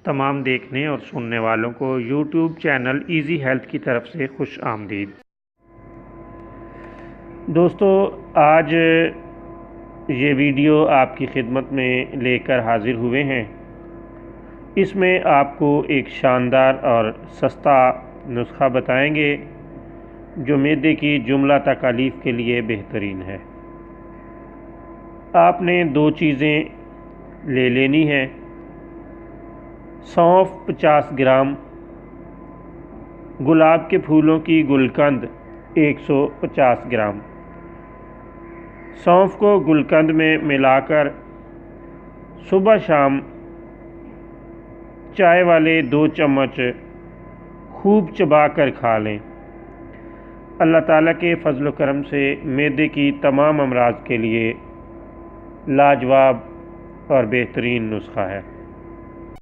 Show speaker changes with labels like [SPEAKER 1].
[SPEAKER 1] تمام دیکھنے اور سننے والوں کو یوٹیوب چینل ایزی ہیلتھ کی طرف سے خوش آمدید۔ دوستو، آج یہ ویڈیو آپ کی خدمت میں لے کر حاضر ہوئے ہیں۔ اس میں آپ کو ایک شاندار اور سستا نسخہ بتائیں گے جو معدے کی جملہ تکالیف کے لیے بہترین ہے۔ آپ نے 2 چیزیں لے لینی ہیں۔ سونف 50 گرام، گلاب کے پھولوں کی گلقند 150 گرام۔ سونف کو گلقند میں ملا کر صبح شام چائے والے 2 چمچ خوب چبا کر کھا لیں۔ اللہ تعالیٰ کے فضل و کرم سے معدے کی تمام امراض کے لیے لاجواب اور بہترین نسخہ ہے۔